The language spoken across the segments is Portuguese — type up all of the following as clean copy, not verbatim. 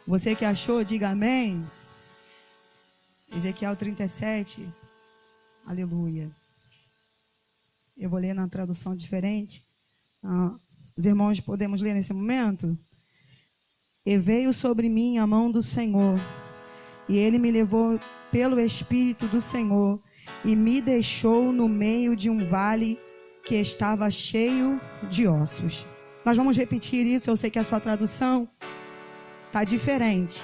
Você que achou, diga amém. Ezequiel 37. Aleluia. Eu vou ler na tradução diferente. Os irmãos podemos ler nesse momento? E veio sobre mim a mão do Senhor, e ele me levou pelo Espírito do Senhor, e me deixou no meio de um vale que estava cheio de ossos. Nós vamos repetir isso, eu sei que a sua tradução está diferente,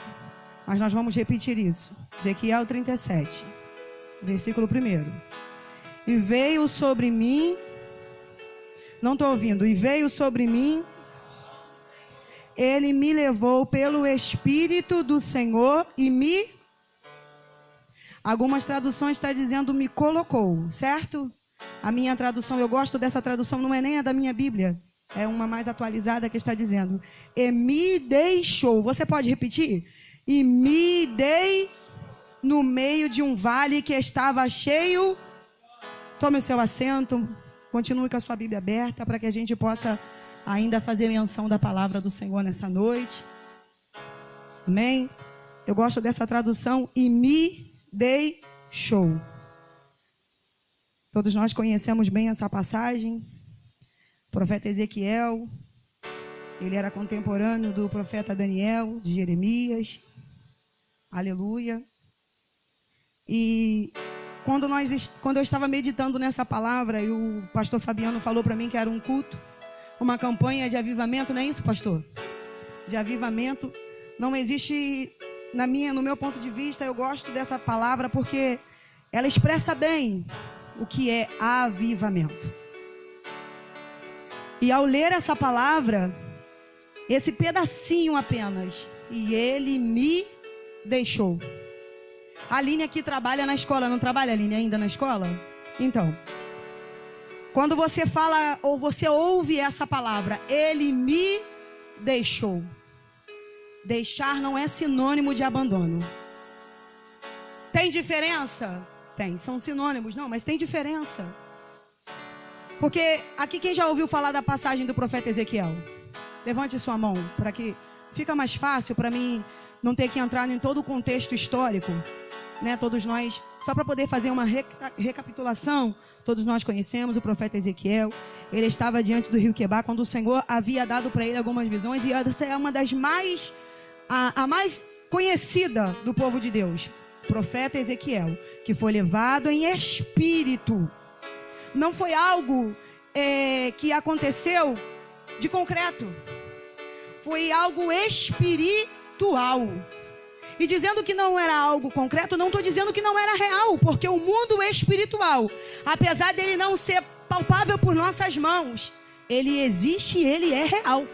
mas nós vamos repetir isso. Ezequiel 37, versículo 1. E veio sobre mim, não estou ouvindo, e veio sobre mim, ele me levou pelo Espírito do Senhor e me... Algumas traduções estão dizendo me colocou, certo? A minha tradução, eu gosto dessa tradução, não é nem a da minha Bíblia. É uma mais atualizada que está dizendo. E me deixou. Você pode repetir? E me dei no meio de um vale que estava cheio. Tome o seu assento. Continue com a sua Bíblia aberta para que a gente possa ainda fazer menção da palavra do Senhor nessa noite. Amém? Eu gosto dessa tradução. E me deixou. Todos nós conhecemos bem essa passagem. O profeta Ezequiel, ele era contemporâneo do profeta Daniel, de Jeremias. Aleluia. E quando eu estava meditando nessa palavra, e o pastor Fabiano falou para mim que era um culto, uma campanha de avivamento, não é isso, pastor? De avivamento. Não existe, no meu ponto de vista, eu gosto dessa palavra porque ela expressa bem o que é avivamento. E ao ler essa palavra, esse pedacinho apenas, e ele me deixou. A Aline aqui trabalha na escola, não trabalha, Aline, ainda na escola? Então, quando você fala, ou você ouve essa palavra, ele me deixou. Deixar não é sinônimo de abandono. Tem diferença? Tem, são sinônimos, não, mas tem diferença. Porque aqui quem já ouviu falar da passagem do profeta Ezequiel? Levante sua mão, para que fica mais fácil para mim não ter que entrar em todo o contexto histórico, né? Todos nós, só para poder fazer uma recapitulação, todos nós conhecemos o profeta Ezequiel. Ele estava diante do rio Quebar quando o Senhor havia dado para ele algumas visões, e essa é uma das mais, a mais conhecida do povo de Deus. O profeta Ezequiel, que foi levado em espírito. Não foi algo que aconteceu de concreto. Foi algo espiritual. E dizendo que não era algo concreto, não estou dizendo que não era real. Porque o mundo espiritual, apesar dele não ser palpável por nossas mãos, ele existe e ele é real.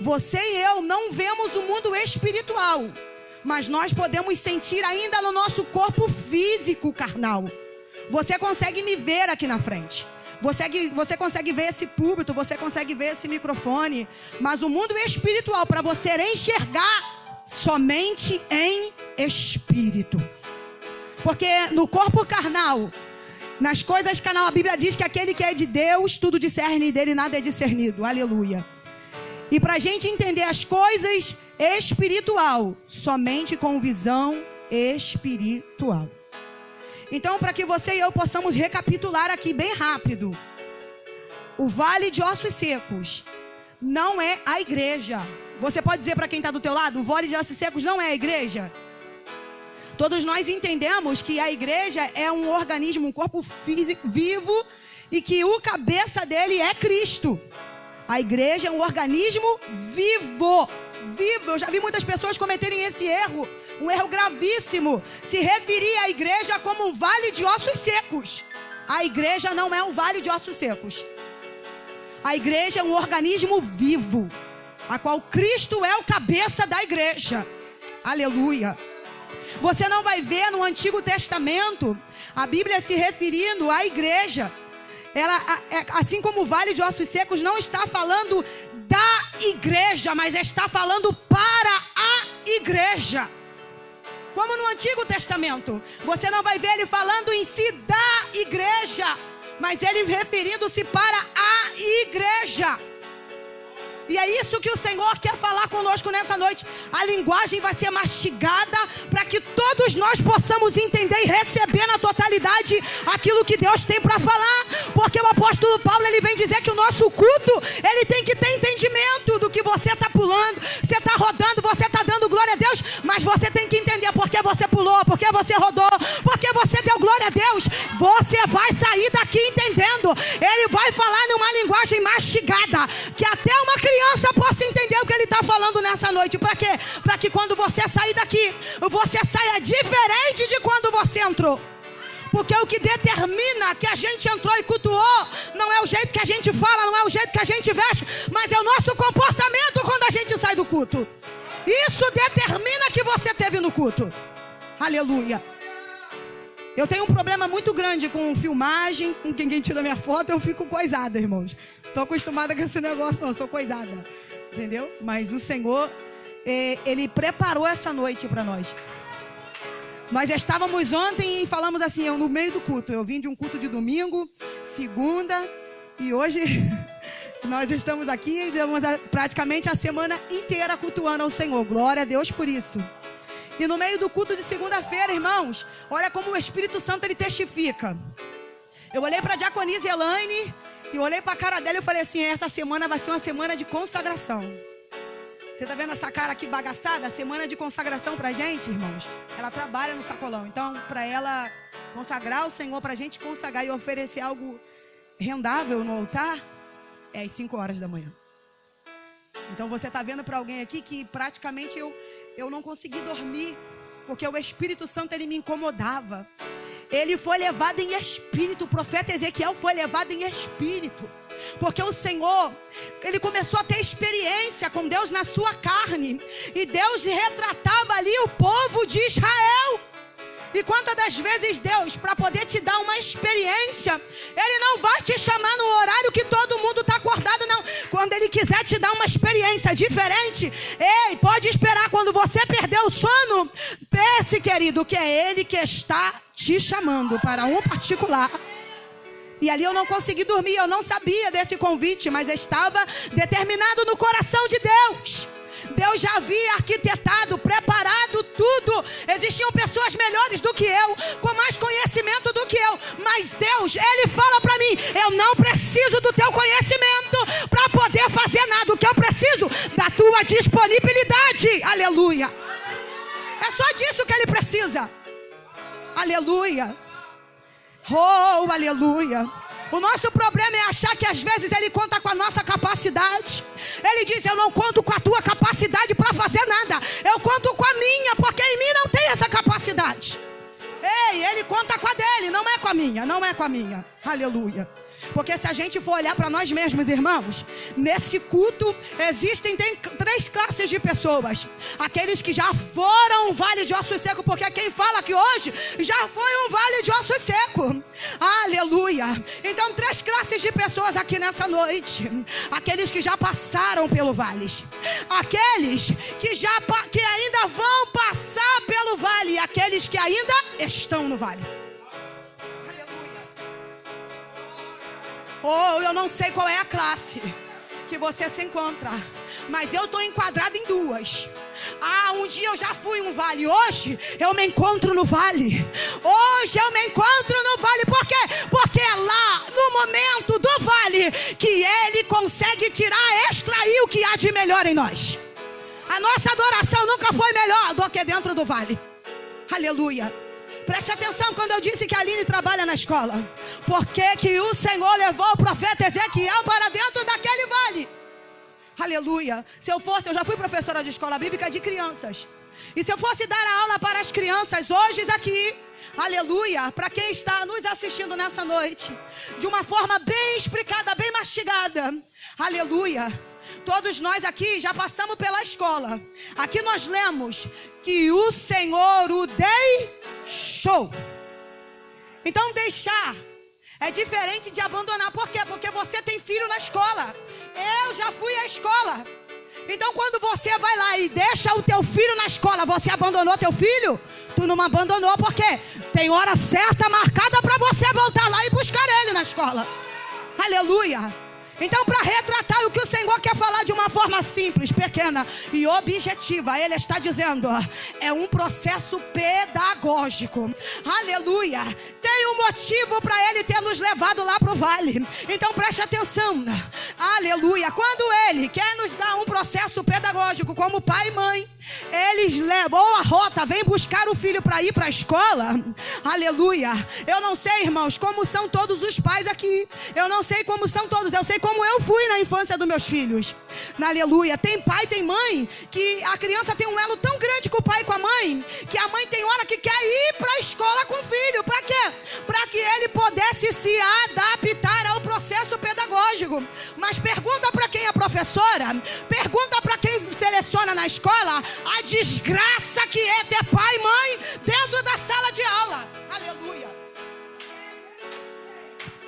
Você e eu não vemos o mundo espiritual, mas nós podemos sentir ainda no nosso corpo físico carnal. Você consegue me ver aqui na frente. Você consegue ver esse púlpito, você consegue ver esse microfone. Mas o mundo espiritual, para você enxergar, somente em espírito. Porque no corpo carnal, nas coisas carnal, a Bíblia diz que aquele que é de Deus, tudo discerne, e dele nada é discernido. Aleluia. E para a gente entender as coisas espiritual, somente com visão espiritual. Então, para que você e eu possamos recapitular aqui bem rápido. O vale de ossos secos não é a igreja. Você pode dizer para quem está do teu lado, o vale de ossos secos não é a igreja? Todos nós entendemos que a igreja é um organismo, um corpo físico vivo, e que o cabeça dele é Cristo. A igreja é um organismo vivo. Vivo. Eu já vi muitas pessoas cometerem esse erro. Um erro gravíssimo. Se referir à igreja como um vale de ossos secos. A igreja não é um vale de ossos secos. A igreja é um organismo vivo, a qual Cristo é o cabeça da igreja. Aleluia. Você não vai ver no Antigo Testamento a Bíblia se referindo à igreja. Ela, assim como o vale de ossos secos, não está falando da igreja, mas está falando para a igreja. Como no Antigo Testamento, você não vai ver ele falando em si da igreja, mas ele referindo-se para a igreja. E é isso que o Senhor quer falar conosco nessa noite. A linguagem vai ser mastigada para que todos nós possamos entender e receber na totalidade aquilo que Deus tem para falar. Porque o apóstolo Paulo, ele vem dizer que o nosso culto, ele tem que ter entendimento do que você está pulando, você está rodando, você está dando glória a Deus, mas você tem que entender por que você pulou, por que você rodou, por que você deu glória a Deus. Você vai sair daqui entendendo. Ele vai falar numa linguagem mastigada, que até uma criança possa entender o que ele está falando nessa noite. Para quê? Para que quando você sair daqui, você saia diferente de quando você entrou. Porque o que determina que a gente entrou e cultuou não é o jeito que a gente fala, não é o jeito que a gente veste, mas é o nosso comportamento quando a gente sai do culto. Isso determina que você teve no culto. Aleluia. Eu tenho um problema muito grande com filmagem, com quem tira minha foto, eu fico coisada, irmãos. Estou acostumada com esse negócio, não, sou coisada. Entendeu? Mas o Senhor, Ele preparou essa noite para nós. Nós estávamos ontem e falamos assim, no meio do culto. Eu vim de um culto de domingo, segunda, e hoje nós estamos aqui e damos praticamente a semana inteira cultuando ao Senhor. Glória a Deus por isso. E no meio do culto de segunda-feira, irmãos, olha como o Espírito Santo, ele testifica. Eu olhei para a diaconisa Elaine e olhei para a cara dela e eu falei assim, essa semana vai ser uma semana de consagração. Você está vendo essa cara aqui bagaçada? Semana de consagração para a gente, irmãos. Ela trabalha no sacolão. Então, para ela consagrar o Senhor, para a gente consagrar e oferecer algo rendável no altar, é às 5 horas da manhã. Então, você está vendo para alguém aqui que praticamente eu não consegui dormir, porque o Espírito Santo, ele me incomodava. Ele foi levado em espírito, o profeta Ezequiel foi levado em espírito, porque o Senhor, ele começou a ter experiência com Deus na sua carne, e Deus retratava ali o povo de Israel. E quantas das vezes Deus, para poder te dar uma experiência, Ele não vai te chamar no horário que todo mundo está acordado, não. Quando Ele quiser te dar uma experiência diferente, ei, pode esperar. Quando você perder o sono, pense, querido, que é Ele que está te chamando para um particular. E ali eu não consegui dormir, eu não sabia desse convite, mas estava determinado no coração de Deus. Deus já havia arquitetado, preparado tudo. Existiam pessoas melhores do que eu, com mais conhecimento do que eu. Mas Deus, Ele fala para mim, eu não preciso do teu conhecimento para poder fazer nada. O que eu preciso? Da tua disponibilidade. Aleluia. É só disso que Ele precisa. Aleluia. Oh, aleluia. O nosso problema é achar que às vezes Ele conta com a nossa capacidade. Ele diz, eu não conto com a tua capacidade para fazer nada. Eu conto com a minha, porque em mim não tem essa capacidade. Ei, Ele conta com a dele, não é com a minha, não é com a minha. Aleluia. Porque se a gente for olhar para nós mesmos, irmãos, nesse culto tem 3 classes de pessoas. Aqueles que já foram um vale de ossos secos, porque quem fala aqui hoje já foi um vale de ossos secos. Aleluia. Então 3 classes de pessoas aqui nessa noite. Aqueles que já passaram pelo vale, aqueles que ainda vão passar pelo vale, e aqueles que ainda estão no vale. Oh, eu não sei qual é a classe que você se encontra, mas eu estou enquadrado em 2. Um dia eu já fui um vale, hoje eu me encontro no vale. Hoje eu me encontro no vale, por quê? Porque é lá, no momento do vale, que Ele consegue extrair o que há de melhor em nós. A nossa adoração nunca foi melhor do que dentro do vale. Aleluia. Preste atenção quando eu disse que a Aline trabalha na escola. Porque que o Senhor levou o profeta Ezequiel para dentro daquele vale. Aleluia. Eu já fui professora de escola bíblica de crianças. E se eu fosse dar a aula para as crianças hoje aqui, aleluia, para quem está nos assistindo nessa noite, de uma forma bem explicada, bem mastigada, aleluia. Todos nós aqui já passamos pela escola. Aqui nós lemos que o Senhor o deixou. Então deixar é diferente de abandonar. Por quê? Porque você tem filho na escola. Eu já fui à escola. Então quando você vai lá e deixa o teu filho na escola, você abandonou teu filho? Tu não abandonou, porque tem hora certa marcada para você voltar lá e buscar ele na escola. Aleluia. Então, para retratar o que o Senhor quer falar de uma forma simples, pequena e objetiva, Ele está dizendo, é um processo pedagógico. Aleluia. Tem um motivo para Ele ter nos levado lá para o vale. Então, preste atenção. Aleluia. Quando Ele quer nos dar um processo pedagógico, como pai e mãe, eles levam a rota, vem buscar o filho para ir para a escola. Aleluia. Eu não sei, irmãos, como são todos os pais aqui. Eu não sei como são todos. Eu sei como eu fui na infância dos meus filhos. Aleluia. Tem pai, tem mãe, que a criança tem um elo tão grande com o pai e com a mãe, que a mãe tem hora que quer ir para a escola com o filho. Para quê? Para que ele pudesse se adaptar ao processo pedagógico. Mas pergunta para quem é professora, pergunta para quem seleciona na escola, a desgraça que é ter pai e mãe dentro da sala de aula. Aleluia.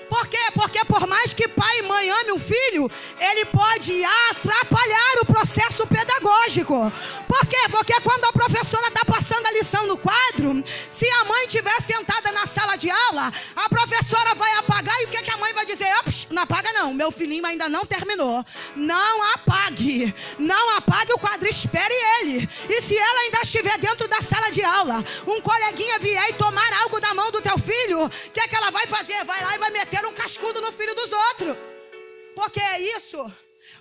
Por quê? Porque por mais que pai e mãe ame um filho, ele pode atrapalhar o processo pedagógico. Por quê? Porque quando a professora está passando a lição no quadro, se a mãe estiver sentada na sala de aula, a professora vai apagar e o que a mãe vai dizer? Ops, não apaga não, meu filhinho ainda não terminou. Não apague. Não apague o quadro, espere ele. E se ela ainda estiver dentro da sala de aula, um coleguinha vier e tomar algo da mão do teu filho, o que é que ela vai fazer? Vai lá e vai meter um cascudo no filho dos outros. Porque é isso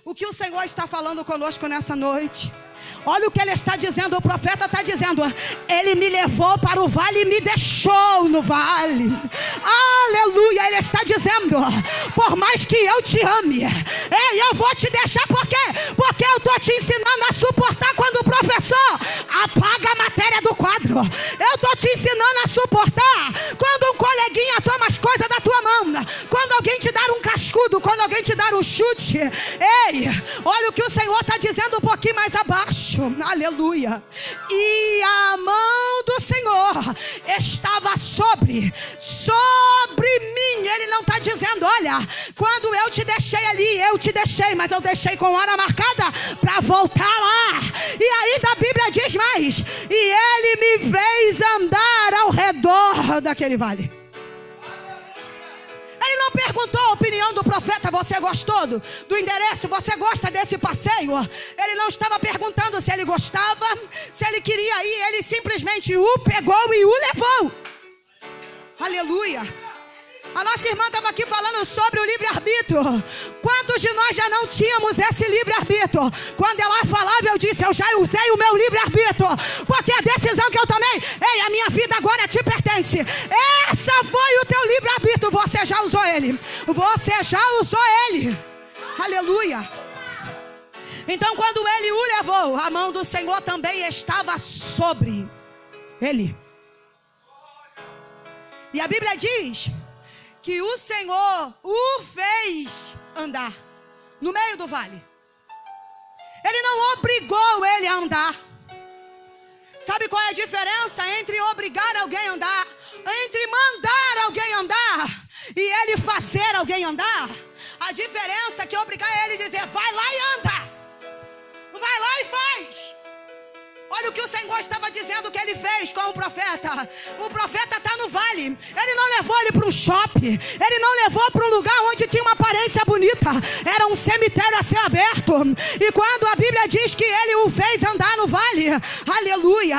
o que o Senhor está falando conosco nessa noite. Olha o que ele está dizendo, o profeta está dizendo, ele me levou para o vale e me deixou no vale. Aleluia, ele está dizendo, por mais que eu te ame, eu vou te deixar, por quê? Porque eu estou te ensinando a suportar quando o professor apaga a matéria do quadro. Eu estou te ensinando a suportar quando um coleguinha toma as coisas da tua mão, quando alguém te dar um cascudo, quando alguém te dar um chute. Ei, olha o que o Senhor está dizendo um pouquinho mais abaixo. Aleluia. E a mão do Senhor estava sobre mim. Ele não está dizendo, olha, quando eu te deixei ali, eu te deixei, mas eu deixei com hora marcada para voltar lá. E ainda a Bíblia diz mais, e ele me fez andar ao redor daquele vale. Ele não perguntou a opinião do profeta, você gostou do endereço, você gosta desse passeio? Ele não estava perguntando se ele gostava, se ele queria ir, ele simplesmente o pegou e o levou. Aleluia. A nossa irmã estava aqui falando sobre o livre-arbítrio. Quantos de nós já não tínhamos esse livre-arbítrio? Quando ela falava, eu disse, eu já usei o meu livre-arbítrio, porque a decisão que eu tomei, a minha vida agora te pertence. Essa foi o teu livre-arbítrio, você já usou ele. Você já usou ele. Aleluia. Então quando ele o levou, a mão do Senhor também estava sobre ele. E a Bíblia diz que o Senhor o fez andar no meio do vale. Ele não obrigou ele a andar. Sabe qual é a diferença entre obrigar alguém a andar, entre mandar alguém a andar e ele fazer alguém andar? A diferença é que obrigar ele a dizer, vai lá e anda. Vai lá e faz. Olha o que o Senhor estava dizendo que ele fez com o profeta. O profeta está no vale. Ele não levou ele para um shopping. Ele não levou para um lugar onde tinha uma aparência bonita. Era um cemitério a céu aberto. E quando a Bíblia diz que ele o fez andar no vale, aleluia.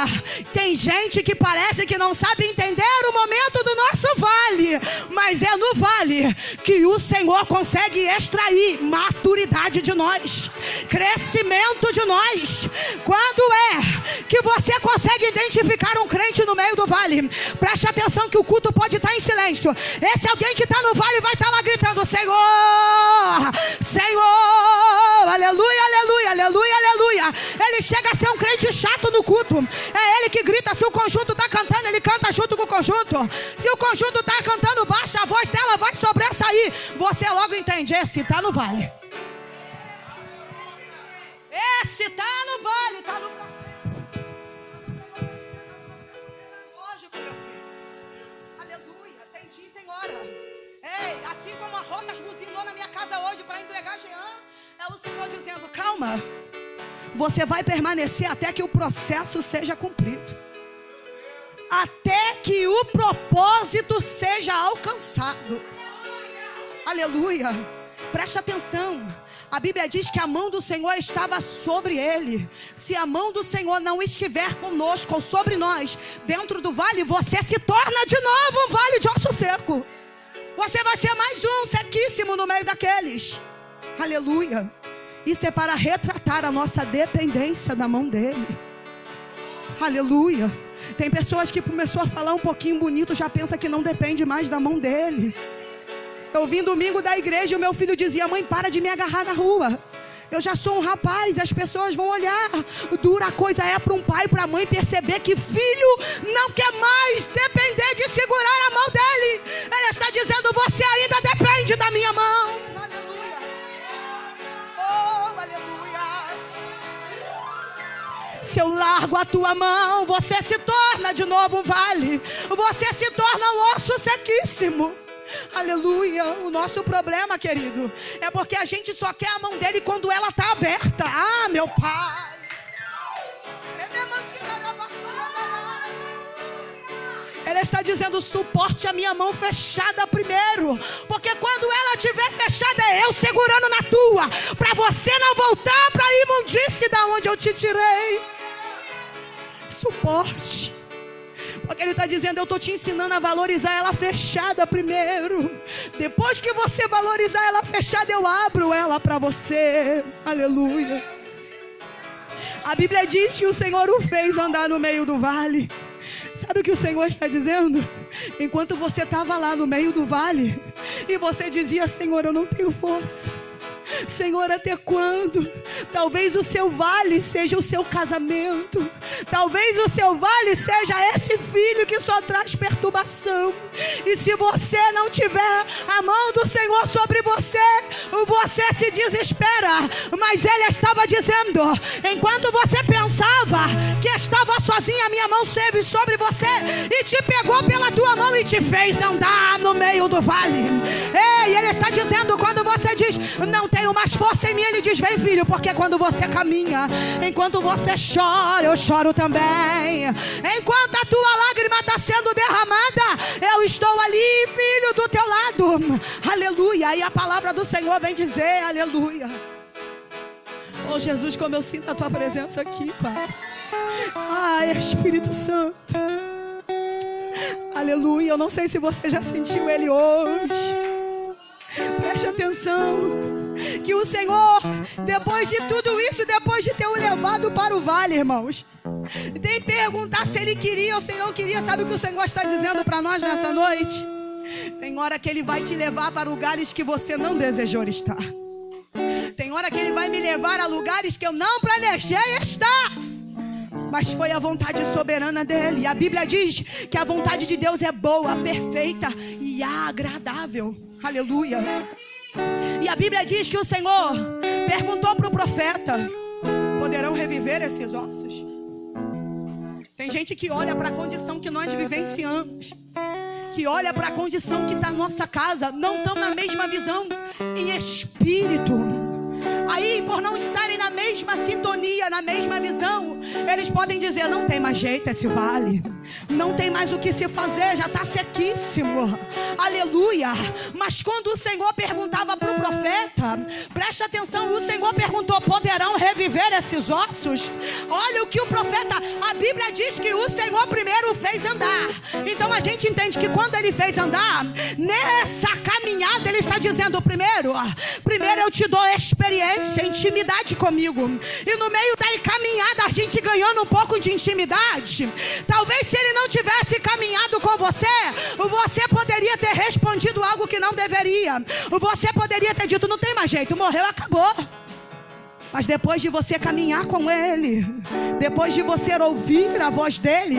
Tem gente que parece que não sabe entender o momento do nosso vale. Mas é no vale que o Senhor consegue extrair maturidade de nós, crescimento de nós. Quando que você consegue identificar um crente no meio do vale, preste atenção que o culto pode estar em silêncio. Esse alguém que está no vale vai estar lá gritando, Senhor, Senhor, aleluia, aleluia, aleluia, aleluia. Ele chega a ser um crente chato no culto. É ele que grita. Se o conjunto está cantando, ele canta junto com o conjunto. Se o conjunto está cantando baixo, a voz dela vai sobressair. Você logo entende, esse está no vale. Esse está no vale, está no vale. Assim como a Rotas buzinou na minha casa hoje para entregar Jean, é o Senhor dizendo, calma, você vai permanecer até que o processo seja cumprido, até que o propósito seja alcançado. Aleluia. Preste atenção. A Bíblia diz que a mão do Senhor estava sobre ele. Se a mão do Senhor não estiver conosco ou sobre nós, dentro do vale, você se torna de novo um vale de osso seco. Você vai ser mais um sequíssimo no meio daqueles. Aleluia. Isso é para retratar a nossa dependência da mão dele. Aleluia. Tem pessoas que começou a falar um pouquinho bonito, já pensa que não depende mais da mão dele. Eu vim domingo da igreja e o meu filho dizia: mãe, para de me agarrar na rua. Eu já sou um rapaz, as pessoas vão olhar. Dura coisa é para um pai e para a mãe perceber que filho não quer mais depender de segurar a mão dele. Ele está dizendo: você ainda depende da minha mão. Aleluia. Oh, aleluia. Se eu largo a tua mão, você se torna de novo um vale. Você se torna um osso sequíssimo. Aleluia. O nosso problema, querido, é porque a gente só quer a mão dele quando ela está aberta. Ah, meu pai. Ele está dizendo: suporte a minha mão fechada primeiro, porque quando ela estiver fechada é eu segurando na tua, para você não voltar para a imundície da onde eu te tirei. Suporte. Porque ele está dizendo: eu estou te ensinando a valorizar ela fechada primeiro. Depois que você valorizar ela fechada, eu abro ela para você. Aleluia. A Bíblia diz que o Senhor o fez andar no meio do vale. Sabe o que o Senhor está dizendo? Enquanto você estava lá no meio do vale e você dizia: Senhor, eu não tenho força. Senhor, até quando? Talvez o seu vale seja o seu casamento. Talvez o seu vale seja esse filho que só traz perturbação. E se você não tiver a mão do Senhor sobre você, você se desespera. Mas Ele estava dizendo: enquanto você pensava que estava sozinha, a minha mão esteve sobre você e te pegou pela tua mão e te fez andar no meio do vale. Ei, Ele está dizendo: quando você diz: não tenho mais força em mim, Ele diz: vem, filho, porque quando você caminha, enquanto você chora, eu choro também. Enquanto a tua lágrima está sendo derramada, eu estou ali, filho, do teu lado. Aleluia. E a palavra do Senhor vem dizer: aleluia. Oh, Jesus, como eu sinto a tua presença aqui, Pai. Ai, Espírito Santo. Aleluia. Eu não sei se você já sentiu Ele hoje. Preste atenção, que o Senhor, depois de tudo isso, depois de ter o levado para o vale, irmãos, tem que perguntar se Ele queria ou se não queria. Sabe o que o Senhor está dizendo para nós nessa noite? Tem hora que Ele vai te levar para lugares que você não desejou estar. Tem hora que Ele vai me levar a lugares que eu não planejei estar, mas foi a vontade soberana dEle. E a Bíblia diz que a vontade de Deus é boa, perfeita e agradável. Aleluia. E a Bíblia diz que o Senhor perguntou para o profeta: poderão reviver esses ossos? Tem gente que olha para a condição que nós vivenciamos, que olha para a condição que está na nossa casa, não estão na mesma visão em espírito. Aí, por não estarem na mesma sintonia, na mesma visão, eles podem dizer: não tem mais jeito esse vale, não tem mais o que se fazer, já está sequíssimo. Aleluia. Mas quando o Senhor perguntava para o profeta, preste atenção, o Senhor perguntou: poderão reviver esses ossos? Olha o que o profeta, a Bíblia diz que o Senhor primeiro fez andar. Então a gente entende que quando Ele fez andar, nessa caminhada Ele está dizendo: primeiro eu te dou experiência, intimidade comigo. E no meio da caminhada, a gente ganhando um pouco de intimidade. Talvez se Ele não tivesse caminhado com você, você poderia ter respondido algo que não deveria. Você poderia ter dito: não tem mais jeito, morreu, acabou. Mas depois de você caminhar com Ele, depois de você ouvir a voz dEle,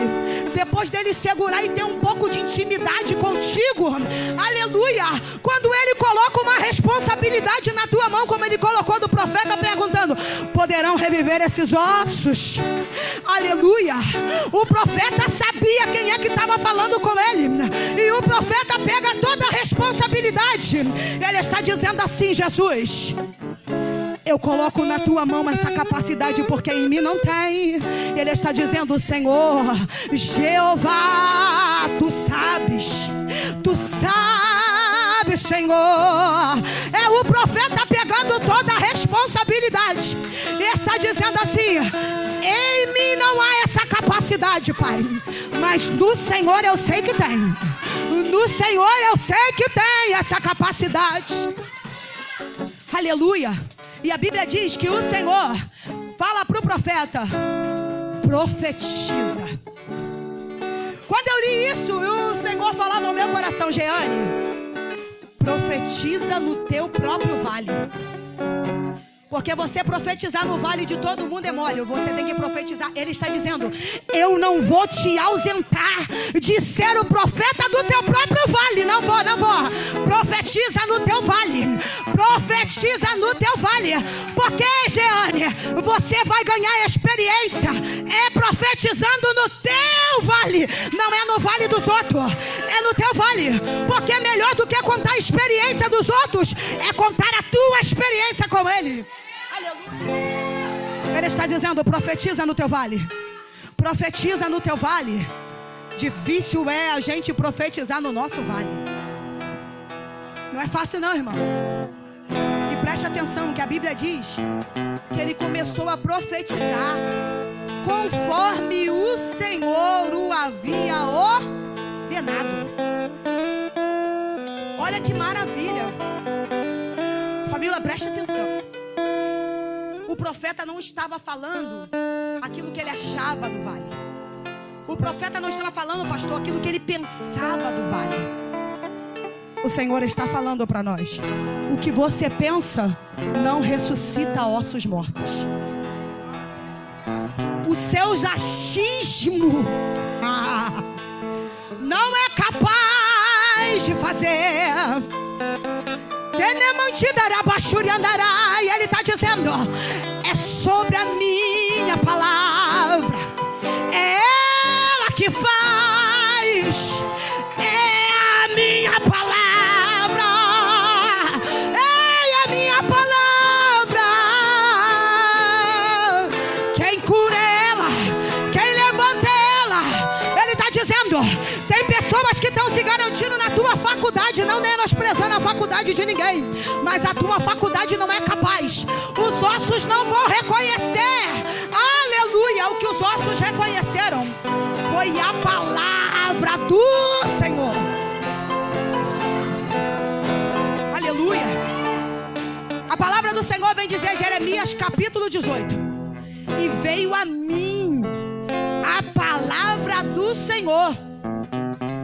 depois dEle segurar e ter um pouco de intimidade contigo, aleluia, quando Ele coloca uma responsabilidade na tua mão, como Ele colocou do profeta, perguntando: poderão reviver esses ossos? Aleluia. O profeta sabia quem é que estava falando com ele, e o profeta pega toda a responsabilidade. Ele está dizendo assim: Jesus, eu coloco na tua mão essa capacidade, porque em mim não tem. Ele está dizendo: Senhor, Jeová, tu sabes sabe, Senhor. É o profeta pegando toda a responsabilidade e está dizendo assim: em mim não há essa capacidade, Pai, mas no Senhor eu sei que tem. No Senhor eu sei que tem essa capacidade. Aleluia. E a Bíblia diz que o Senhor fala para o profeta: profetiza. Quando eu li isso, o Senhor falava ao meu coração: Jeane, profetiza no teu próprio vale. Porque você profetizar no vale de todo mundo é mole. Você tem que profetizar. Ele está dizendo: eu não vou te ausentar de ser o profeta do teu próprio vale. Não vou. Profetiza no teu vale. Profetiza no teu vale. Porque, Jeane, você vai ganhar experiência é profetizando no teu vale. Não é no vale dos outros, é no teu vale. Porque é melhor do que contar a experiência dos outros é contar a tua experiência com Ele. Aleluia. Ele está dizendo: profetiza no teu vale. Profetiza no teu vale. Difícil é a gente profetizar no nosso vale. Não é fácil não, irmão. E preste atenção que a Bíblia diz que ele começou a profetizar conforme o Senhor o havia ordenado. Olha que maravilha. Família, preste atenção. O profeta não estava falando aquilo que ele achava do vale. O profeta não estava falando, pastor, aquilo que ele pensava do vale. O Senhor está falando para nós: o que você pensa não ressuscita ossos mortos. Os seus achismos não é capaz de fazer. E ele está dizendo: é sobre a minha palavra, é ela que faz, é a minha palavra, é a minha palavra. Quem cura ela, quem levanta ela. Ele está dizendo: tem pessoas que estão se garantindo na tua faculdade, não menosprezando a faculdade de ninguém, mas a tua faculdade não é capaz. Os ossos não vão reconhecer. Aleluia. O que os ossos reconheceram foi a palavra do Senhor. Aleluia. A palavra do Senhor vem dizer, Jeremias capítulo 18: e veio a mim a palavra do Senhor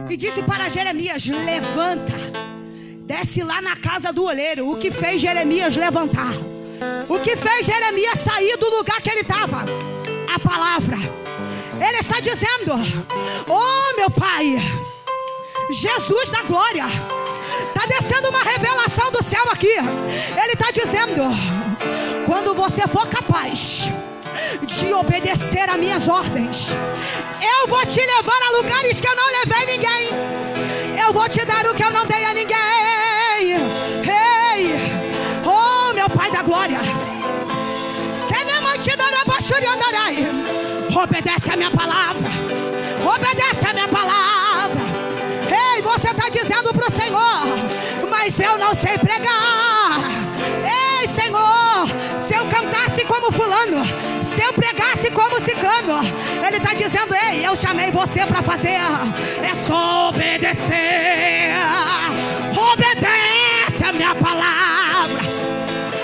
e disse para Jeremias: levanta, desce lá na casa do olheiro. O que fez Jeremias levantar? O que fez Jeremias sair do lugar que ele estava? A palavra. Ele está dizendo: oh meu Pai, Jesus da glória, está descendo uma revelação do céu aqui. Ele está dizendo: quando você for capaz de obedecer a minhas ordens, eu vou te levar a lugares que eu não levei ninguém. Eu vou te dar o que eu não dei a ninguém. Ei, oh meu Pai da glória, obedece a minha palavra, obedece a minha palavra. Ei, você está dizendo para o Senhor: mas eu não sei pregar. Ei, Senhor, se eu cantasse como fulano, se eu pregasse como ciclano. Ele está dizendo: ei, eu chamei você para fazer, é só obedecer. Obedece a minha palavra.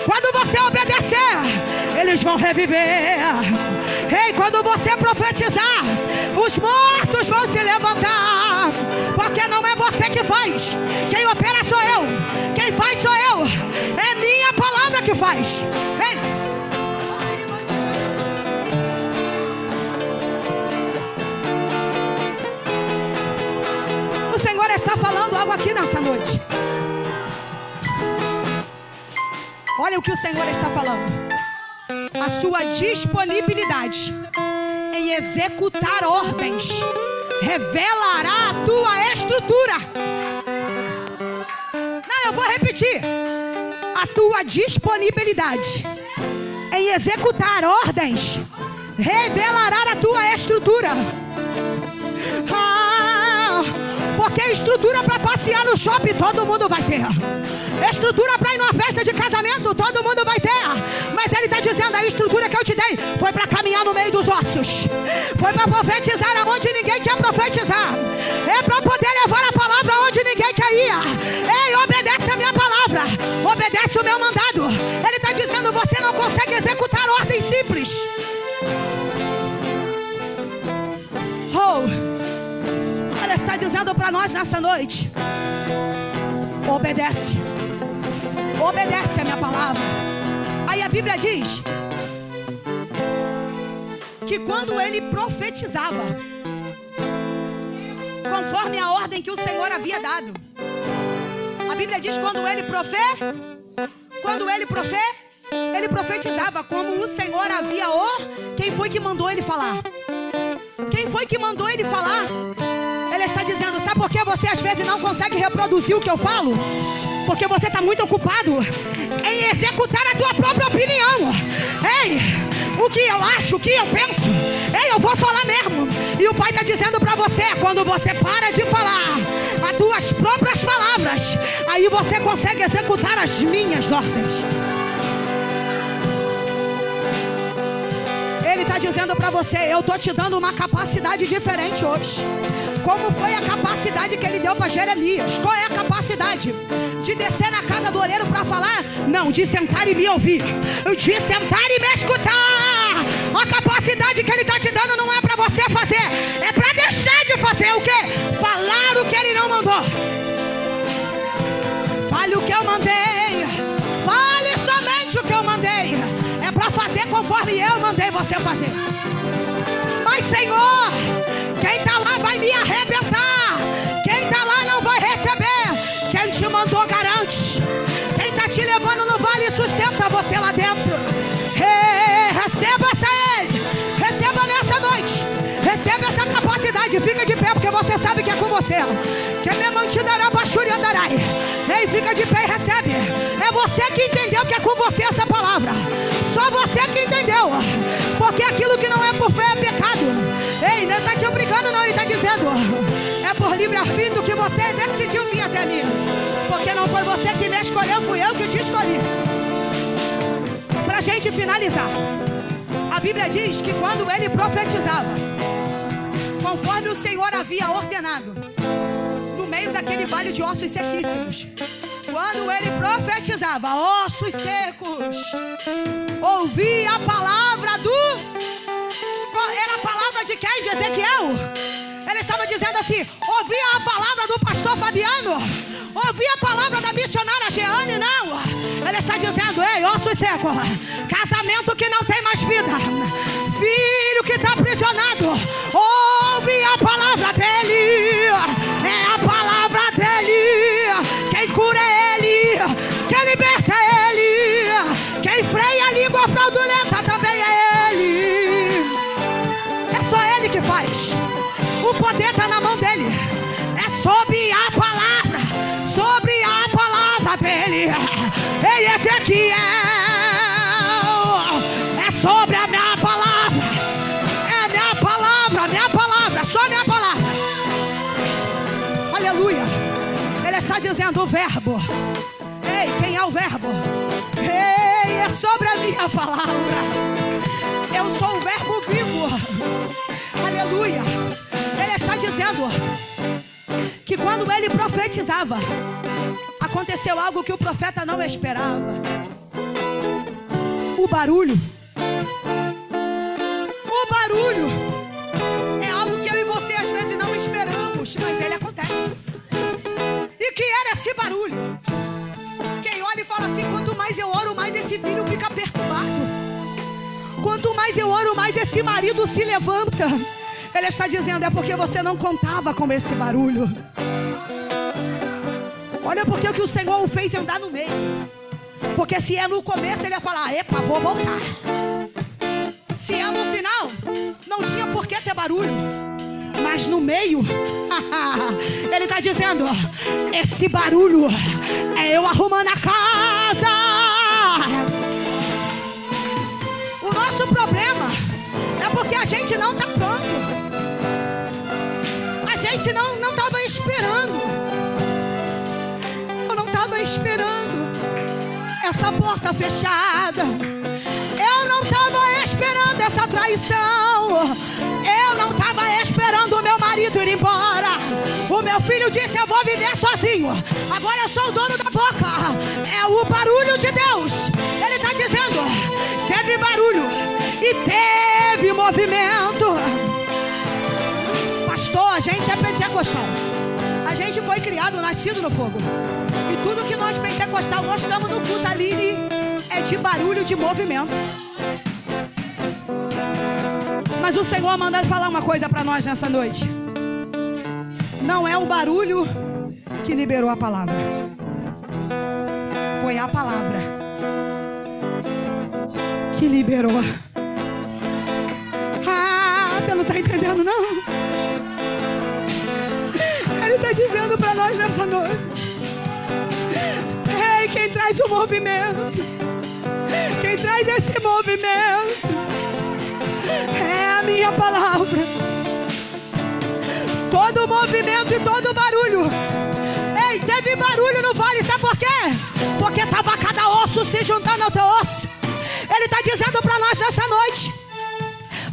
Quando você obedecer, eles vão reviver. Ei, quando você profetizar, os mortos vão se levantar. Porque não é você que faz, quem opera sou eu, quem faz sou eu. É minha palavra que faz. Ei, o Senhor está falando algo aqui nessa noite. Olha o que o Senhor está falando: a sua disponibilidade em executar ordens revelará a tua estrutura. Não, eu vou repetir: a tua disponibilidade em executar ordens revelará a tua estrutura. Porque estrutura para passear no shopping todo mundo vai ter. Estrutura para ir numa festa de casamento todo mundo vai ter. Mas ele está dizendo, a estrutura que eu te dei foi para caminhar no meio dos ossos. Foi para profetizar aonde ninguém quer profetizar. É para poder levar a palavra aonde ninguém quer ir. Ei, obedece a minha palavra. Obedece o meu mandado. Ele está dizendo, você não consegue executar ordens simples. Ele está dizendo para nós nessa noite, obedece. Obedece a minha palavra. Aí a Bíblia diz que quando ele profetizava, conforme a ordem que o Senhor havia dado, a Bíblia diz quando ele profetizava como o Senhor havia quem foi que mandou ele falar? Quem foi que mandou ele falar? Ele está dizendo, sabe por que você às vezes não consegue reproduzir o que eu falo? Porque você está muito ocupado em executar a tua própria opinião. Ei, o que eu acho, o que eu penso, ei, eu vou falar mesmo. E o Pai está dizendo para você, quando você para de falar as tuas próprias palavras, aí você consegue executar as minhas ordens. Ele está dizendo para você, eu estou te dando uma capacidade diferente hoje. Como foi a capacidade que ele deu para Jeremias? Qual é a capacidade? De descer na casa do olheiro para falar? Não, de sentar e me ouvir. De sentar e me escutar. A capacidade que ele está te dando não é para você fazer, é para deixar de fazer o quê? Falar o que ele não mandou. Fale o que eu mandei. Fale somente o que eu mandei. É para fazer conforme eu mandei você fazer. Mas Senhor, quem está lá vai me arrebentar. Quem está lá não vai receber. Quem te mandou garante. Quem está te levando no vale sustenta você lá dentro. Receba ele. Receba nessa noite. Receba essa capacidade. Fica de pé porque você sabe que é com você. Que me mantidará baixuri andarai. Ei, fica de pé e recebe. É você que entendeu que é com você essa palavra. Só você que entendeu. Porque aquilo que não é por fé é pecado. Ei, não está te obrigando não, ele está dizendo, é por livre-arbítrio que você decidiu vir até mim. Porque não foi você que me escolheu, fui eu que te escolhi. Para a gente finalizar, a Bíblia diz que quando ele profetizava, conforme o Senhor havia ordenado, no meio daquele vale de ossos sequíssimos, quando ele profetizava, ossos secos, ouvia a palavra era a palavra de quem? De Ezequiel. Ele estava dizendo assim, ouvia a palavra do pastor Fabiano, ouvia a palavra da missionária Jeane, não. Ele está dizendo, ei, ossos secos, casamento que não tem mais vida, filho que está aprisionado, ouve a palavra dele. É a palavra dele. Quem cura é ele. Quem liberta é ele. Quem freia a língua fraudulenta também é ele. É só ele que faz. O poder está na mão dele. É sobre a palavra. Sobre a palavra dele. Ei, Ezequiel, é sobre a minha palavra. É minha palavra, só minha palavra. Aleluia. Ele está dizendo o verbo. Ei, quem é o verbo? Ei, é sobre a minha palavra. Eu sou o verbo vivo. Aleluia. Ele está dizendo que quando ele profetizava, aconteceu algo que o profeta não esperava. O barulho. O barulho é algo que eu e você às vezes não esperamos, mas ele acontece. E que era esse barulho? Quem olha e fala assim, quanto mais eu oro, mais esse filho fica perturbado. Quanto mais eu oro, mais esse marido se levanta. Ele está dizendo, é porque você não contava com esse barulho. Olha porque o que o Senhor o fez andar no meio. Porque se é no começo, ele ia falar, epa, vou voltar. Se é no final, não tinha por que ter barulho. Mas no meio, ele está dizendo, esse barulho é eu arrumando a casa. O nosso problema é porque a gente não está pronto. A gente não estava esperando. porta fechada. Eu não estava esperando essa traição. Eu não estava esperando o meu marido ir embora. O meu filho disse: eu vou viver sozinho. Agora eu sou o dono da boca. É o barulho de Deus. Ele está dizendo: teve barulho e teve movimento. Pastor, a gente é pentecostal. A gente foi criado, nascido no fogo. E tudo que nós pentecostal gostamos no culto ali é de barulho, de movimento. Mas o Senhor manda falar uma coisa para nós nessa noite. Não é o barulho que liberou a palavra. Foi a palavra que liberou. Você não está entendendo, não? Ele está dizendo para nós nessa noite: ei, quem traz o movimento, quem traz esse movimento é a minha palavra. Todo movimento e todo barulho. Ei, teve barulho no vale, sabe por quê? Porque estava cada osso se juntando ao teu osso. Ele está dizendo para nós nessa noite: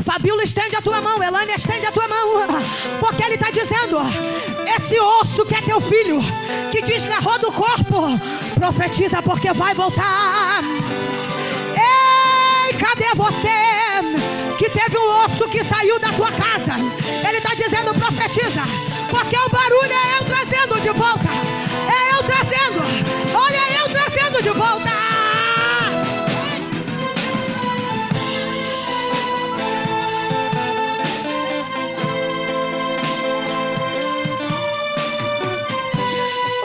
Fabíola, estende a tua mão. Elânia, estende a tua mão. Porque ele está dizendo: esse osso que é teu filho, que desgarrou do corpo, profetiza, porque vai voltar. Ei, cadê você que teve um osso que saiu da tua casa? Ele está dizendo: profetiza, porque o barulho é eu trazendo de volta. É eu trazendo. Olha, eu trazendo de volta.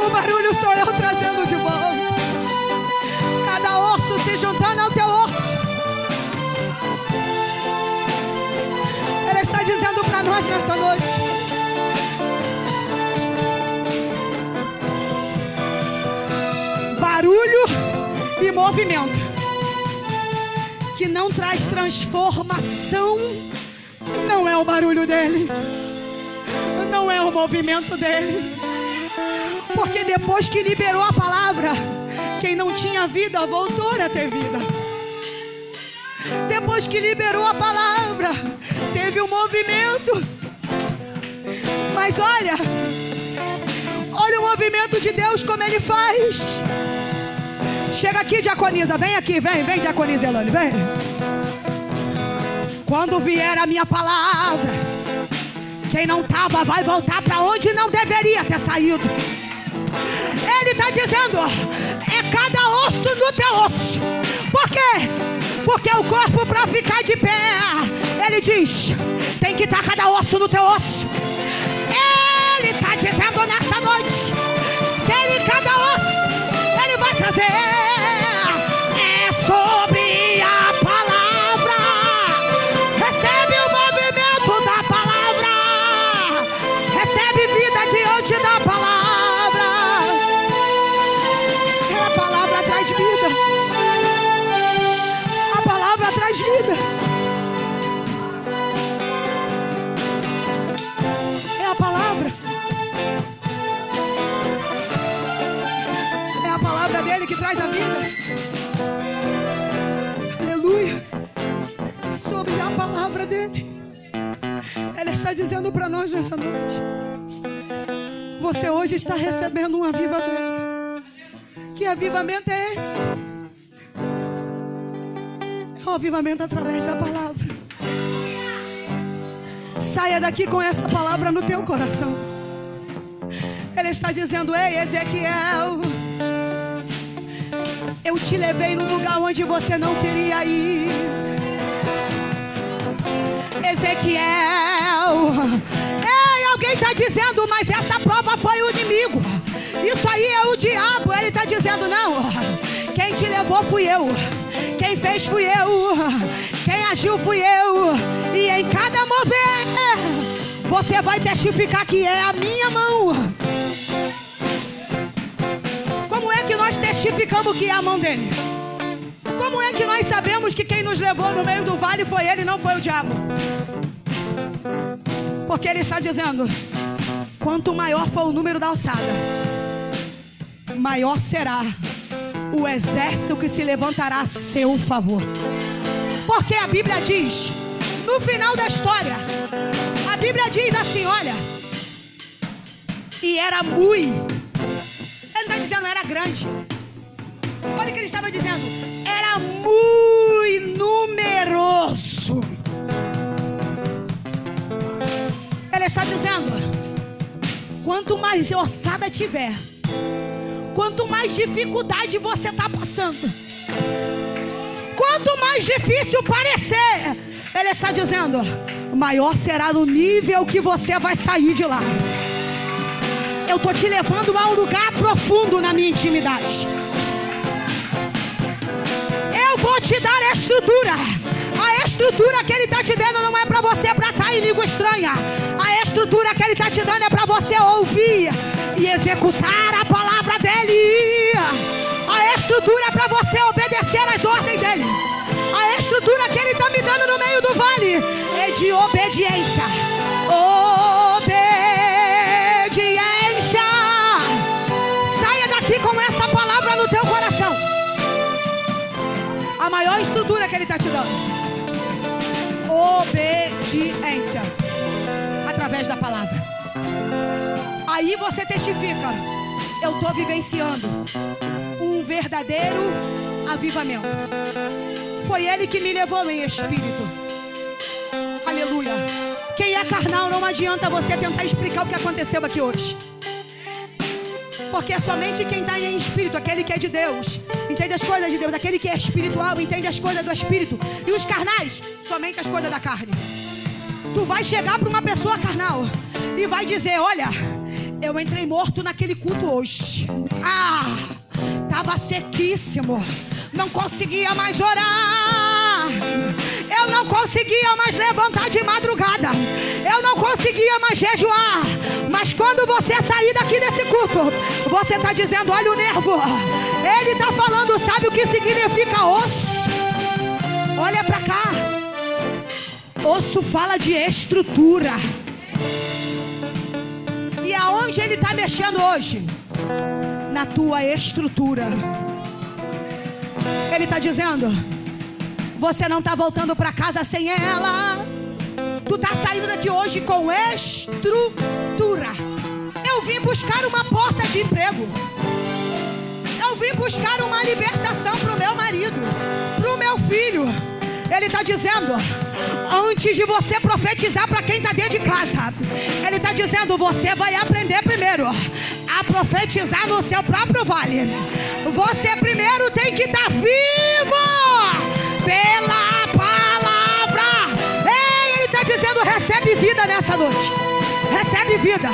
O barulho sou eu trazendo de volta. Cada osso se juntando ao teu osso. Ele está dizendo para nós nessa noite: barulho e movimento que não traz transformação não é o barulho dele, não é o movimento dele. Porque depois que liberou a palavra, quem não tinha vida voltou a ter vida. Depois que liberou a palavra, teve um movimento. Mas olha o movimento de Deus, como ele faz. Chega aqui, diaconisa, vem aqui, vem diaconisa Elane, vem. Quando vier a minha palavra, quem não estava vai voltar para onde não deveria ter saído. Ele está dizendo: é cada osso no teu osso. Por quê? Porque o corpo, para ficar de pé, ele diz, tem que estar cada osso no teu osso. Ele está dizendo nessa noite que ele, cada osso, ele vai trazer. É sobre a palavra. Recebe o movimento da palavra. Recebe vida diante da palavra. A palavra traz vida. A palavra traz vida. É a palavra. É a palavra dele que traz a vida. Aleluia. É sobre a palavra dele. Ele está dizendo para nós nessa noite: você hoje está recebendo um avivamento. Que avivamento é esse? É um avivamento através da palavra. Saia daqui com essa palavra no teu coração. Ele está dizendo: ei, Ezequiel, eu te levei no lugar onde você não queria ir. Ezequiel, ei, alguém está dizendo, mas essa prova foi o inimigo. Isso aí é o diabo. Ele está dizendo: não, quem te levou fui eu. Quem fez fui eu. Quem agiu fui eu. E em cada mover, você vai testificar que é a minha mão. Como é que nós testificamos que é a mão dele? Como é que nós sabemos que quem nos levou no meio do vale foi ele, não foi o diabo? Porque ele está dizendo: quanto maior for o número da alçada, maior será o exército que se levantará a seu favor. Porque a Bíblia diz, no final da história, a Bíblia diz assim, olha, e era muito, ele não está dizendo era grande, olha o que ele estava dizendo, era muito numeroso. Ele está dizendo, quanto mais ossada tiver, quanto mais dificuldade você está passando, quanto mais difícil parecer, ele está dizendo, maior será o nível que você vai sair de lá. Eu estou te levando a um lugar profundo na minha intimidade. Eu vou te dar a estrutura. A estrutura que ele está te dando não é para você bratar em língua estranha. A estrutura que ele está te dando é para você ouvir e executar a palavra dele. A estrutura é para você obedecer às ordens dele. A estrutura que ele está me dando no meio do vale é de obediência. Obediência. Saia daqui com essa palavra no teu coração. A maior estrutura que ele está te dando. Obediência. Através da palavra. Aí você testifica. Eu estou vivenciando um verdadeiro avivamento. Foi ele que me levou em espírito. Aleluia. Quem é carnal, não adianta você tentar explicar o que aconteceu aqui hoje. Porque é somente quem está em espírito, aquele que é de Deus, entende as coisas de Deus. Aquele que é espiritual, entende as coisas do espírito. E os carnais, somente as coisas da carne. Tu vai chegar para uma pessoa carnal e vai dizer, olha, eu entrei morto naquele culto hoje. Estava sequíssimo. Não conseguia mais orar. Eu não conseguia mais levantar de madrugada. Eu não conseguia mais jejuar. Mas quando você sair daqui desse culto, você está dizendo, olha o nervo. Ele está falando, sabe o que significa osso? Olha para cá. Osso fala de estrutura. E aonde ele está mexendo hoje? Na tua estrutura. Ele está dizendo, você não está voltando para casa sem ela. Tu está saindo daqui hoje com estrutura. Eu vim buscar uma porta de emprego. Eu vim buscar uma libertação para o meu marido, para o meu filho. Ele está dizendo, antes de você profetizar para quem está dentro de casa, ele está dizendo, você vai aprender primeiro a profetizar no seu próprio vale. Você primeiro tem que estar vivo pela palavra. Ei, ele está dizendo, recebe vida nessa noite. Recebe vida.